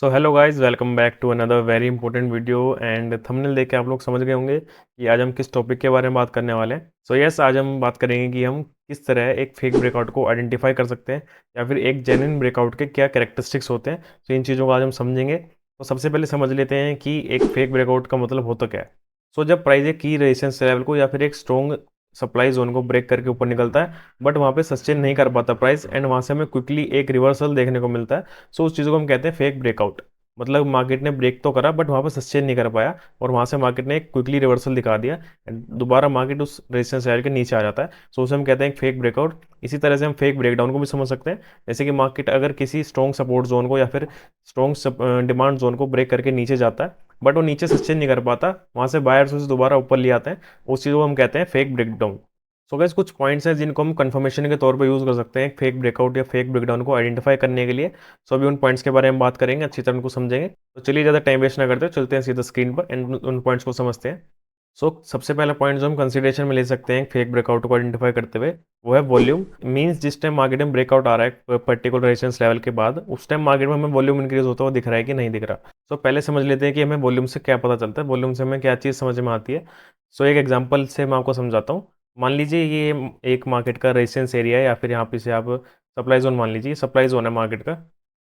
So hello guys, welcome back to another very important video. And thumbnail देख के आप लोग समझ गए होंगे कि आज हम किस टॉपिक के बारे में बात करने वाले हैं। सो यस, आज हम बात करेंगे कि हम किस तरह एक फेक ब्रेकआउट को आइडेंटिफाई कर सकते हैं या फिर एक जेन्युइन ब्रेकआउट के क्या कैरेक्टरिस्टिक्स होते हैं। तो इन चीज़ों को आज हम समझेंगे। तो सबसे पहले समझ लेते हैं कि एक फेक ब्रेकआउट का मतलब होता क्या है। सो जब प्राइस एक की रेजिस्टेंस लेवल को या फिर एक स्ट्रॉन्ग सप्लाई जोन को ब्रेक करके ऊपर निकलता है, बट वहाँ पे सस्टेन नहीं कर पाता प्राइस, एंड वहाँ से हमें क्विकली एक रिवर्सल देखने को मिलता है। सो उस चीज़ को हम कहते हैं फेक ब्रेकआउट। मतलब मार्केट ने ब्रेक तो करा बट वहाँ पर सस्टेन नहीं कर पाया, और वहाँ से मार्केट ने एक क्विकली रिवर्सल दिखा दिया एंड दोबारा मार्केट उस रेजिस्टेंस लेवल के नीचे आ जाता है। सो उसे हम कहते हैं एक फेक ब्रेकआउट। इसी तरह से हम फेक ब्रेकडाउन को भी समझ सकते हैं। जैसे कि मार्केट अगर किसी स्ट्रॉन्ग सपोर्ट जोन को या फिर स्ट्रॉन्ग डिमांड जोन को ब्रेक करके नीचे जाता है, बट वो नीचे सस्टेन नहीं कर पाता, वहाँ से बायर्स उसे दोबारा ऊपर ले आते हैं। उस चीज़ को हम कहते हैं फेक ब्रेकडाउन। सो गाइस, कुछ पॉइंट्स हैं जिनको हम कंफर्मेशन के तौर पे यूज़ कर सकते हैं फेक ब्रेकआउट या फेक ब्रेकडाउन को आइडेंटिफाई करने के लिए। सो अभी उन पॉइंट्स के बारे में बात करेंगे, अच्छी तरह उनको समझेंगे। तो चलिए ज़्यादा टाइम वेस्ट ना करते हुए चलते हैं सीधा स्क्रीन पर एंड उन पॉइंट्स को समझते हैं। सो सबसे पहला पॉइंट जो हम कंसिडरेशन में ले सकते हैं फेक ब्रेकआउट को आइडेंटिफाई करते हुए, वो है वॉल्यूम। मींस जिस टाइम मार्केट में ब्रेकआउट आ रहा है पर्टिकुलर रेजिस्टेंस लेवल के बाद, उस टाइम मार्केट में हमें वॉल्यूम इंक्रीज होता हुआ दिख रहा है कि नहीं दिख रहा। सो पहले समझ लेते हैं कि हमें वॉल्यूम से क्या पता चलता है, वॉल्यूम से हमें क्या चीज़ समझ में आती है। सो एक एग्जांपल से मैं आपको समझाता हूँ। मान लीजिए ये एक मार्केट का रेजिस्टेंस एरिया है, या फिर यहाँ पे से आप सप्लाई जोन मान लीजिए, सप्लाई जोन है मार्केट का।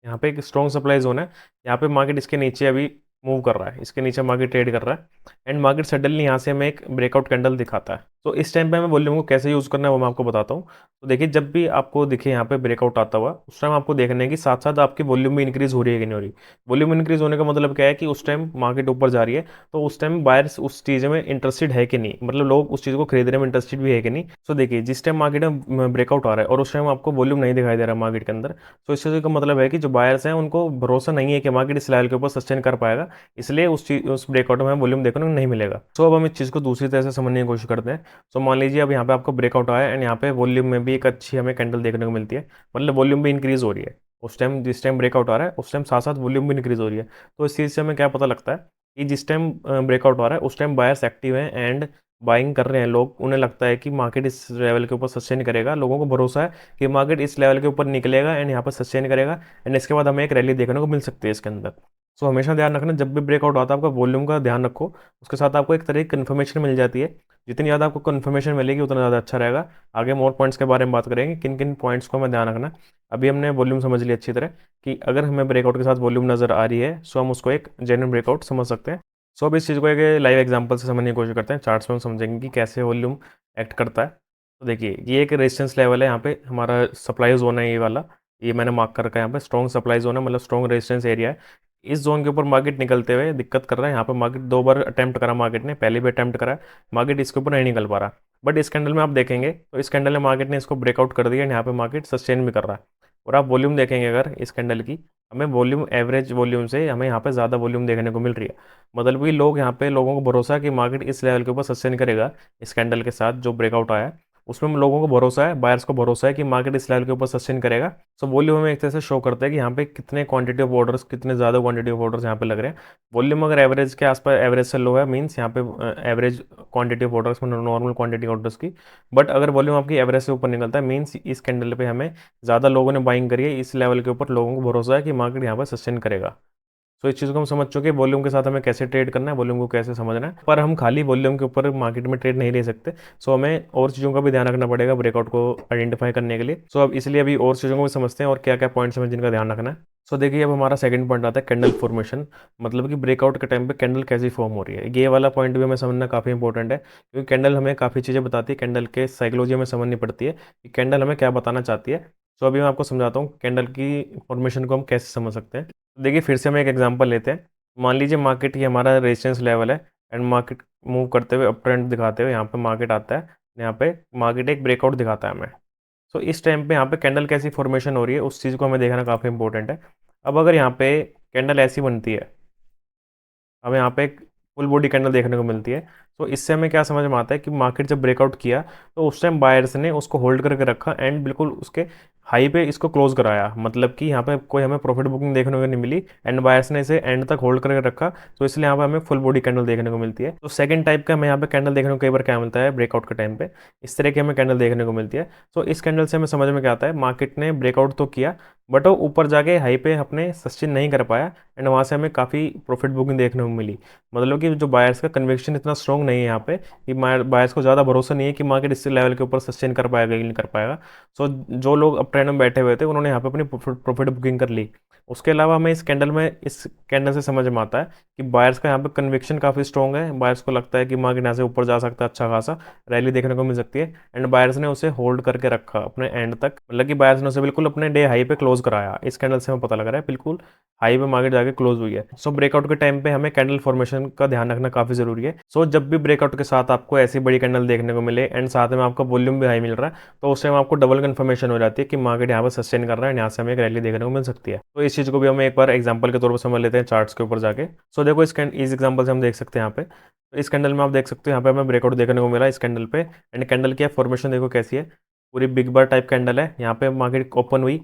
यहाँ पे एक स्ट्रॉन्ग सप्लाई जोन है। यहाँ पे मार्केट इसके नीचे अभी मूव कर रहा है, इसके नीचे मार्केट ट्रेड कर रहा है, एंड मार्केट सडनली यहाँ से हमें एक ब्रेकआउट कैंडल दिखाता है। तो इस टाइम पे हमें वॉल्यूम को कैसे यूज़ करना है वो मैं आपको बताता हूँ। तो देखिए, जब भी आपको दिखे यहाँ पे ब्रेकआउट आता हुआ, उस टाइम आपको देखना है कि साथ साथ आपकी वॉल्यूम भी इंक्रीज हो रही है कि नहीं हो रही। वॉल्यूम इंक्रीज होने का मतलब क्या है कि उस टाइम मार्केट ऊपर जा रही है, तो उस टाइम बायर्स उस चीज़ में इंटरेस्टेड है कि नहीं, मतलब लोग उस चीज़ को खरीदने में इंटरेस्टेड भी है कि नहीं। सो देखिए, जिस टाइम मार्केट में ब्रेकआउट आ रहा है और उस टाइम आपको वॉल्यूम नहीं दिखाई दे रहा मार्केट के अंदर, तो इस चीज़ का मतलब है कि जो बायर्स हैं उनको भरोसा नहीं है कि मार्केट इस लेवल के ऊपर सस्टेन कर पाएगा, इसलिए उस ब्रेकआउट में वॉल्यूम देखने को नहीं मिलेगा। सो अब हम इस चीज़ को दूसरी तरह से समझने की कोशिश करते हैं। सो मान लीजिए अब यहाँ पे आपको ब्रेकआउट आया एंड यहाँ पे वॉल्यूम में भी एक अच्छी हमें कैंडल देखने को मिलती है, मतलब वॉल्यूम भी इंक्रीज हो रही है। उस टाइम जिस टाइम ब्रेकआउट आ रहा है उस टाइम साथ साथ वॉल्यूम भी इंक्रीज हो रही है। तो इस चीज़ से हमें क्या पता लगता है कि जिस टाइम ब्रेकआउट आ रहा है उस टाइम बायर्स एक्टिव हैं एंड बाइंग कर रहे हैं लोग। उन्हें लगता है कि मार्केट इस लेवल के ऊपर सस्टेन करेगा, लोगों को भरोसा है कि मार्केट इस लेवल के ऊपर निकलेगा एंड यहाँ पर सस्टेन करेगा, एंड इसके बाद हमें एक रैली देखने को मिल सकती है इसके अंदर। सो हमेशा ध्यान रखना, जब भी ब्रेकआउट आता है आपका वॉल्यूम का ध्यान रखो। उसके साथ आपको एक तरह की कन्फर्मेशन मिल जाती है। जितनी ज़्यादा आपको कन्फर्मेशन मिलेगी उतना ज़्यादा अच्छा रहेगा। आगे मोर पॉइंट्स के बारे में बात करेंगे, किन किन पॉइंट्स को हमें ध्यान रखना है। अभी हमने वॉल्यूम समझ लिया अच्छी तरह कि अगर हमें ब्रेकआउट के साथ वॉल्यूम नज़र आ रही है, सो हम उसको एक जेन्युइन ब्रेकआउट समझ सकते हैं। सो अब इस चीज़ को एक लाइव एग्जांपल से समझने की कोशिश करते हैं। चार्ट्स में हम समझेंगे कि कैसे वॉल्यूम एक्ट करता है। तो देखिए, ये एक रेजिस्टेंस लेवल है, यहाँ पे हमारा सप्लाई जोन है ये वाला। ये मैंने मार्क कर रखा है, यहाँ पे स्ट्रॉन्ग सप्लाई जोन है, मतलब स्ट्रॉन्ग रेजिस्टेंस एरिया है। इस जोन के ऊपर मार्केट निकलते हुए दिक्कत कर रहा है। यहाँ पे मार्केट दो बार अटेम्प्ट करा, मार्केट ने पहले भी अटेम्प्ट करा, मार्केट इसके ऊपर नहीं निकल पा रहा। बट इस कैंडल में आप देखेंगे तो इस कैंडल में मार्केट ने इसको ब्रेकआउट कर दिया, यहाँ पे मार्केट सस्टेन भी कर रहा है। और आप वॉल्यूम देखेंगे अगर इस कैंडल की, हमें वॉल्यूम एवरेज वॉल्यूम से हमें यहाँ पे ज़्यादा वॉल्यूम देखने को मिल रही है। मतलब कि लोग यहाँ पे, लोगों को भरोसा है कि मार्केट इस लेवल के ऊपर सस्टेन करेगा। इस कैंडल के साथ जो ब्रेकआउट आया है उसमें हम लोगों को भरोसा है, बायर्स को भरोसा है कि मार्केट इस लेवल के ऊपर सस्टेन करेगा। सो वॉल्यूम हमें एक तरह से शो करता है कि यहाँ पे कितने क्वांटिटी ऑफ ऑर्डर्स, कितने ज़्यादा क्वांटिटी ऑफ ऑर्डर्स यहाँ पे लग रहे हैं। वॉल्यूम अगर एवरेज के आसपास, एवरेज से लो है, मीन्स यहाँ पे एवरेज क्वांटिटी ऑफ ऑर्डर्स में नॉर्मल क्वांटिटी ऑर्डर्स की। बट अगर वॉल्यूम आपकी एवरेज से ऊपर निकलता है, मीन्स इस कैंडल पे हमें ज़्यादा लोगों ने बाइंग करी है, इस लेवल के ऊपर लोगों को भरोसा है कि मार्केट यहाँ पर सस्टेन करेगा। तो इस चीज़ को हम समझ चुके हैं वॉल्यूम के साथ हमें कैसे ट्रेड करना है, वॉल्यूम को कैसे समझना है। पर हम खाली वॉल्यूम के ऊपर मार्केट में ट्रेड नहीं ले सकते। सो हमें और चीज़ों का भी ध्यान रखना पड़ेगा ब्रेकआउट को आइडेंटिफाई करने के लिए। सो अब इसलिए अभी और चीज़ों को भी समझते हैं और क्या क्या पॉइंट्स हमें जिनका ध्यान रखना है। सो देखिए, अब हमारा सेकंड पॉइंट आता है कैंडल फॉर्मेशन। मतलब कि ब्रेकआउट के टाइम पे कैंडल कैसी फॉर्म हो रही है, ये वाला पॉइंट भी हमें समझना काफ़ी इंपॉर्टेंट है, क्योंकि कैंडल हमें काफ़ी चीज़ें बताती है। कैंडल के साइकोलॉजी हमें समझनी पड़ती है कि कैंडल हमें क्या बताना चाहती है। सो अभी मैं आपको समझाता हूँ कैंडल की फॉर्मेशन को हम कैसे समझ सकते हैं। देखिए, फिर से हम एक एग्जांपल लेते हैं। मान लीजिए मार्केट ये हमारा रेजिस्टेंस लेवल है, एंड मार्केट मूव करते हुए अप ट्रेंड दिखाते हुए यहाँ पे मार्केट आता है, यहाँ पे मार्केट एक ब्रेकआउट दिखाता है हमें। सो इस टाइम पे यहाँ पे कैंडल कैसी फॉर्मेशन हो रही है उस चीज़ को हमें देखना काफ़ी इंपॉर्टेंट है। अब अगर यहाँ पे कैंडल ऐसी बनती है, हमें यहाँ पे एक फुल बॉडी कैंडल देखने को मिलती है। तो इससे हमें क्या समझ में आता है कि मार्केट जब ब्रेकआउट किया तो उस टाइम बायर्स ने उसको होल्ड करके रखा एंड बिल्कुल उसके हाई पे इसको क्लोज कराया, मतलब कि यहाँ पे कोई हमें प्रॉफिट बुकिंग देखने को नहीं मिली एंड बायर्स ने इसे एंड तक होल्ड करके रखा, तो इसलिए यहाँ पे हमें फुल बॉडी कैंडल देखने को मिलती है। तो सेकंड टाइप का हमें यहाँ पे कैंडल देखने को कई बार क्या मिलता है ब्रेकआउट के टाइम पे, इस तरह की हमें कैंडल देखने को मिलती है। तो इस कैंडल से हमें समझ में क्या आता है, मार्केट ने ब्रेकआउट तो किया बट वो ऊपर जाके हाई पे अपने सस्टेन नहीं कर पाया एंड वहाँ से हमें काफ़ी प्रॉफिट बुकिंग देखने को मिली। मतलब कि जो बायर्स का कन्विक्शन इतना स्ट्रॉन्ग नहीं है यहाँ पे, कि बायर्स को ज़्यादा भरोसा नहीं है कि मार्केट इस लेवल के ऊपर सस्टेन कर पाएगा कि नहीं कर पाएगा। सो जो लोग अप ट्रेंड में बैठे हुए थे उन्होंने यहाँ पे अपनी प्रॉफिट बुकिंग कर ली। उसके अलावा हमें इस कैंडल से समझ में आता है कि बायर्स का यहाँ पे कन्विक्शन काफ़ी स्ट्रॉन्ग है, बायर्स को लगता है कि मार्केट यहाँ से ऊपर जा सकता है, अच्छा खासा रैली देखने को मिल सकती है एंड बायर्स ने उसे होल्ड करके रखा अपने एंड तक, मतलब कि बायर्स ने उसे बिल्कुल अपने डे हाई पे क्लोज कराया। इस कैंडल से हमें पता लग रहा है बिल्कुल हाई पे मार्केट जाके क्लोज हुई है। सो ब्रेकआउट के टाइम पे हमें कैंडल फॉर्मेशन का ध्यान रखना काफ़ी जरूरी है। सो जब भी ब्रेकआउट के साथ आपको ऐसी बड़ी कैंडल देखने को मिले एंड साथ में आपका वॉल्यूम भी हाई मिल रहा है, तो उस टाइम आपको डबल कंफर्मेशन हो जाती है कि मार्केट यहाँ पर सस्टेन कर रहा है, यहाँ से हमें एक रैली देखने को मिल सकती है। तो इस चीज़ को भी हम एक बार एग्जांपल के तौर पर समझ लेते हैं चार्ट्स के ऊपर जाके। सो देखो इस एग्जांपल से हम देख सकते हैं यहाँ पे, तो इस कैंडल में आप देख सकते हो यहाँ पे हमें ब्रेकआउट देखने को मिला इस कैंडल पे एंड कैंडल की फॉर्मेशन देखो कैसी है, पूरी बिग बार टाइप कैंडल है। यहाँ पे मार्केट ओपन हुई,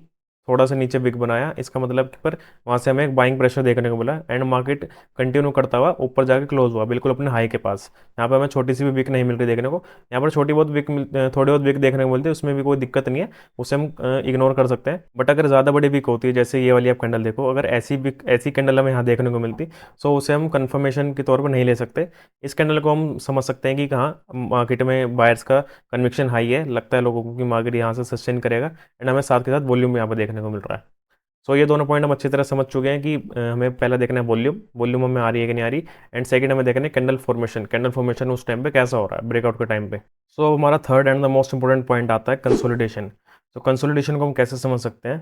थोड़ा सा नीचे बिग बनाया, इसका मतलब कि पर वहाँ से हमें एक बाइंग प्रेशर देखने को मिला एंड मार्केट कंटिन्यू करता हुआ ऊपर जाके क्लोज हुआ बिल्कुल अपने हाई के पास। यहाँ पे हमें छोटी सी भी विक नहीं मिल रही देखने को, यहाँ पर छोटी बहुत विक थोड़ी बहुत विक देखने को मिलती है, उसमें भी कोई दिक्कत नहीं है, उसे हम इग्नोर कर सकते हैं। बट अगर ज़्यादा बड़ी विक होती है जैसे ये वाली आप कैंडल देखो, अगर ऐसी कैंडल हमें यहाँ देखने को मिलती, सो उसे हम कन्फर्मेशन के तौर पर नहीं ले सकते। इस कैंडल को हम समझ सकते हैं कि कहाँ मार्केट में बायर्स का कन्विक्शन हाई है, लगता है लोगों को कि मार्केट यहाँ से सस्टेन करेगा एंड हमें साथ के साथ वॉल्यूम यहाँ पर देखने को मिल रहा है। सो ये दोनों पॉइंट हम अच्छी तरह समझ चुके हैं कि हमें पहला देखना है वॉल्यूम हमें आ रही है कि नहीं आ रही, एंड सेकंड हमें देखना है कैंडल फॉर्मेशन उस टाइम पे कैसा हो रहा है ब्रेकआउट के टाइम पे। सो हमारा third and the most important point आता है कंसोलिडेशन। तो कंसोलिडेशन को हम कैसे समझ सकते हैं,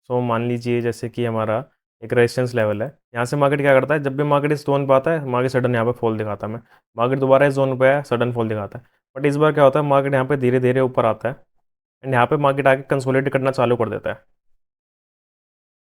सो मान लीजिए जैसे कि हमारा एक रेजिस्टेंस लेवल है, यहाँ से मार्केट क्या करता है, जब भी मार्केट इस जोन पे आता है मार्केट सडन यहाँ पे फॉल दिखाता है, हमें मार्केट दोबारा इस जोन पे आया सडन फॉल दिखाता है। बट इस बार क्या होता है, मार्केट यहाँ पे धीरे धीरे ऊपर आता है एंड यहाँ पे मार्केट आके कंसोलिडेट करना चालू कर देता है।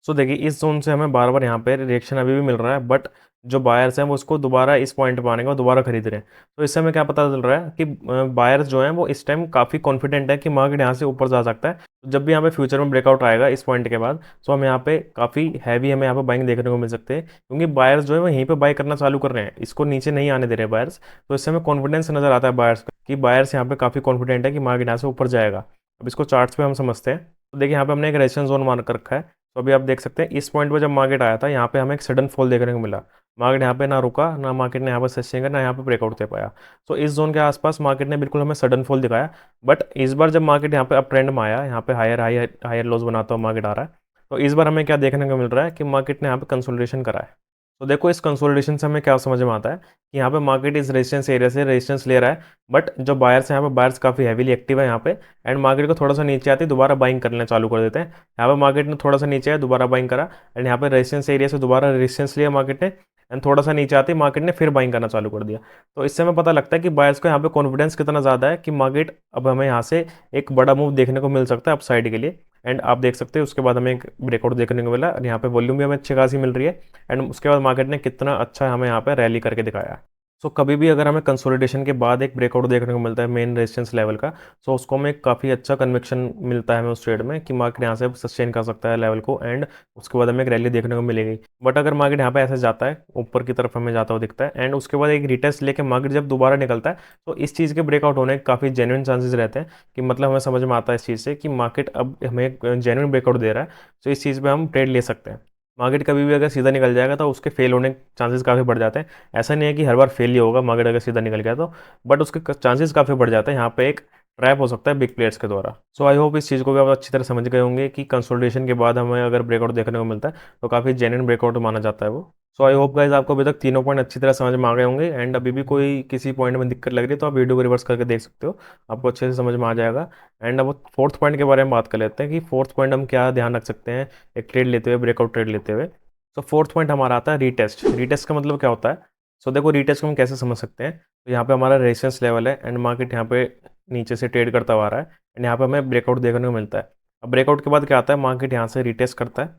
सो देखिए इस जोन से हमें बार बार यहाँ पे रिएक्शन अभी भी मिल रहा है, बट जो बायर्स हैं वो उसको दोबारा इस पॉइंट पर आने का दोबारा खरीद रहे हैं। तो इससे हमें क्या पता चल रहा है कि बायर्स जो हैं वो इस टाइम काफ़ी कॉन्फिडेंट है कि मार्केट यहाँ से ऊपर जा सकता है। तो जब भी यहाँ पे फ्यूचर में ब्रेकआउट आएगा इस पॉइंट के बाद, तो हम यहाँ पे काफ़ी हैवी हमें यहाँ पे बाइंग देखने को मिल सकते हैं, क्योंकि बायर्स जो है वो यहीं पे बाय करना चालू कर रहे हैं, इसको नीचे नहीं आने दे रहे बायर्स। तो इससे हमें कॉन्फिडेंस नजर आता है बायर्स का कि बायर्स यहाँ पे काफ़ी कॉन्फिडेंट है कि मार्केट यहाँ से ऊपर जाएगा। अब इसको चार्ट्स पे हम समझते हैं। तो देखिए यहाँ पे हमने एक रेजिस्टेंस जोन मार्क कर रखा है। तो अभी आप देख सकते हैं इस पॉइंट पर जब मार्केट आया था यहाँ पे हमें एक सडन फॉल देखने को मिला, मार्केट यहाँ पे ना रुका, ना मार्केट ने यहाँ पर सस्टेन किया, ना यहाँ पे ब्रेकआउट दे पाया। तो इस जोन के आसपास मार्केट ने बिल्कुल हमें सडन फॉल दिखाया। बट इस बार जब मार्केट यहाँ पे अप ट्रेंड में आया, यहाँ पे हायर लोज बनाता हुआ मार्केट आ रहा है, तो इस बार हमें क्या देखने को मिल रहा है कि मार्केट ने यहाँ पे कंसोलिडेशन करा है। तो देखो इस कंसोलिडेशन से हमें क्या समझ में आता है कि यहाँ पे मार्केट इस रेजिस्टेंस एरिया से रेजिस्टेंस ले रहा है, बट जो बायर्स हैं यहाँ पे बायर्स काफ़ी हैवीली एक्टिव है यहाँ पे एंड मार्केट को थोड़ा सा नीचे आती है दोबारा बाइंग करना चालू कर देते हैं। यहाँ पे मार्केट ने थोड़ा सा नीचे आया दोबारा बाइंग करा एंड यहाँ पे रेजिस्टेंस एरिया से दोबारा रेजिस्टेंस लिया मार्केट ने एंड थोड़ा सा नीचे आती मार्केट ने फिर बाइंग करना चालू कर दिया। तो इससे हमें पता लगता है कि बायर्स को यहाँ पे कॉन्फिडेंस कितना ज़्यादा है कि मार्केट अब हमें यहाँ से एक बड़ा मूव देखने को मिल सकता है अपसाइड के लिए। एंड आप देख सकते हैं उसके बाद हमें एक ब्रेकआउट देखने को मिला और यहाँ पे वॉल्यूम भी हमें अच्छी खासी मिल रही है एंड उसके बाद मार्केट ने कितना अच्छा हमें यहाँ पे रैली करके दिखाया। सो कभी भी अगर हमें कंसोलिडेशन के बाद एक ब्रेकआउट देखने को मिलता है मेन रेजिस्टेंस लेवल का, सो उसको हमें काफ़ी अच्छा कन्विक्शन मिलता है हमें उस ट्रेड में कि मार्केट यहाँ से सस्टेन कर सकता है लेवल को एंड उसके बाद हमें एक रैली देखने को मिलेगी। बट अगर मार्केट यहाँ पे ऐसे जाता है ऊपर की तरफ हमें जाता हुआ दिखता है एंड उसके बाद एक रिटेस्ट लेके मार्केट जब दोबारा निकलता है, तो इस चीज़ के ब्रेकआउट होने के काफ़ी जेन्युइन चांसेस रहते हैं कि मतलब हमें समझ में आता है इस चीज़ से कि मार्केट अब हमें जेन्युइन ब्रेकआउट दे रहा है, तो इस चीज़ पर हम ट्रेड ले सकते हैं। मार्केट कभी भी अगर सीधा निकल जाएगा तो उसके फेल होने के चांसेस काफ़ी बढ़ जाते हैं। ऐसा नहीं है कि हर बार फेल ही होगा मार्केट अगर सीधा निकल गया तो, बट उसके चांसेस काफ़ी बढ़ जाते हैं। यहाँ पे एक ट्रैप हो सकता है बिग प्लेयर्स के द्वारा। सो आई होप इस चीज़ को भी आप अच्छी तरह समझ गए होंगे कि कंसोलिडेशन के बाद हमें अगर ब्रेकआउट देखने को मिलता है तो काफ़ी जेन्युइन ब्रेकआउट माना जाता है वो। सो आई होप गाइस आपको अभी तक तीनों पॉइंट अच्छी तरह समझ में आ गए होंगे एंड अभी भी कोई किसी पॉइंट में दिक्कत लग रही है तो आप वीडियो को रिवर्स करके देख सकते हो, आपको अच्छे से समझ में आ जाएगा। एंड अब फोर्थ पॉइंट के बारे में बात कर लेते हैं कि फोर्थ पॉइंट हम क्या ध्यान रख सकते हैं एक ट्रेड लेते हुए, ब्रेकआउट ट्रेड लेते हुए। तो फोर्थ पॉइंट हमारा आता है रीटेस्ट। रीटेस्ट का मतलब क्या होता है, सो देखो रीटेस्ट को हम कैसे समझ सकते हैं। तो यहाँ पे हमारा रेजिस्टेंस लेवल है एंड मार्केट यहाँ पे नीचे से ट्रेड करता हुआ आ रहा है एंड यहाँ पे हमें ब्रेकआउट देखने को मिलता है। अब ब्रेकआउट के बाद क्या आता है, मार्केट यहाँ से रीटेस्ट करता है,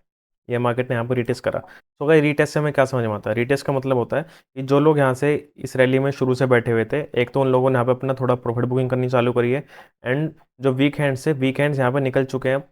या मार्केट ने यहाँ पर रीटेस्ट करा। तो भाई रीटेस्ट से हमें क्या समझ में आता है, रीटेस्ट का मतलब होता है कि जो लोग यहाँ से इस रैली में शुरू से बैठे हुए थे, एक तो उन लोगों ने यहाँ पे अपना थोड़ा प्रॉफिट बुकिंग करनी चालू करी है एंड जो वीक हैंड्स यहाँ पे निकल चुके हैं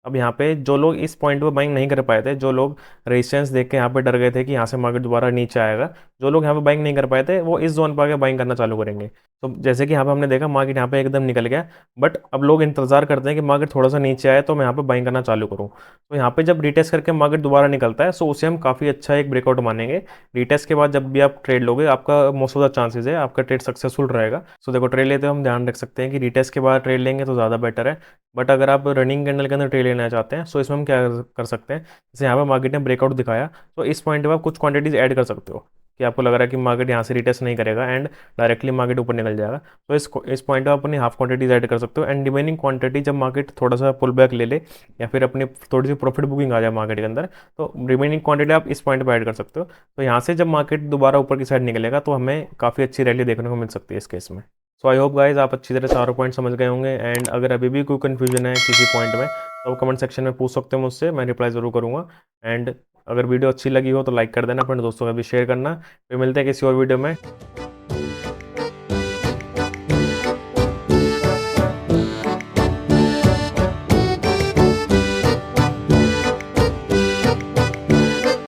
अब यहाँ पे जो लोग इस पॉइंट पे बाइंग नहीं कर पाए थे, जो लोग रेजिस्टेंस देख के यहाँ पे डर गए थे कि यहाँ से मार्केट दोबारा नीचे आएगा, जो लोग यहाँ पे बाइंग नहीं कर पाए थे वो इस जोन पर आके बाइंग करना चालू करेंगे। तो जैसे कि यहाँ पे हमने देखा मार्केट यहाँ पे एकदम निकल गया, बट अब लोग इंतजार करते हैं कि मार्केट थोड़ा सा नीचे आए तो मैं यहाँ पे बाइंग करना चालू करूँ। तो यहाँ पे जब रिटेस्ट करके मार्केट दोबारा निकलता है तो उसे हम काफ़ी अच्छा एक ब्रेकआउट मानेंगे। रिटेस्ट के बाद जब भी आप ट्रेड लोगे, आपका मोस्ट ऑफ द चांसेस है आपका ट्रेड सक्सेसफुल रहेगा। सो देखो, ट्रेड लेते हुए हम ध्यान रख सकते हैं कि रिटेस्ट के बाद ट्रेड लेंगे तो ज़्यादा बेटर है। बट अगर आप रनिंग कैंडल के अंदर ट्रेड लेना चाहते हैं, सो इसमें हम क्या कर सकते हैं, जैसे यहाँ पे मार्केट ने ब्रेकआउट दिखाया तो इस पॉइंट पे आप कुछ क्वांटिटीज ऐड कर सकते हो कि आपको लग रहा है कि मार्केट यहाँ से रिटेस्ट नहीं करेगा एंड डायरेक्टली मार्केट ऊपर निकल जाएगा। तो इस पॉइंट पे आप अपनी हाफ क्वांटिटीज ऐड कर सकते हो एंड रिमेनिंग क्वांटिटी जब मार्केट थोड़ा सा पुल बैक ले ले या फिर अपनी थोड़ी सी प्रॉफिट बुकिंग आ जाए मार्केट के अंदर, तो रिमेनिंग क्वांटिटी आप इस पॉइंट पे ऐड कर सकते हो। तो यहाँ से जब मार्केट दोबारा ऊपर की साइड निकलेगा तो हमें काफ़ी अच्छी रैली देखने को मिल सकती है इस केस में। सो आई होप गाइज आप अच्छी तरह सारे पॉइंट समझ गए होंगे, एंड अगर अभी भी कोई कन्फ्यूजन है किसी पॉइंट में तो कमेंट सेक्शन में पूछ सकते हो मुझसे, मैं रिप्लाई ज़रूर करूँगा। एंड अगर वीडियो अच्छी लगी हो तो लाइक कर देना, अपने दोस्तों में भी शेयर करना। फिर मिलते हैं किसी और वीडियो में।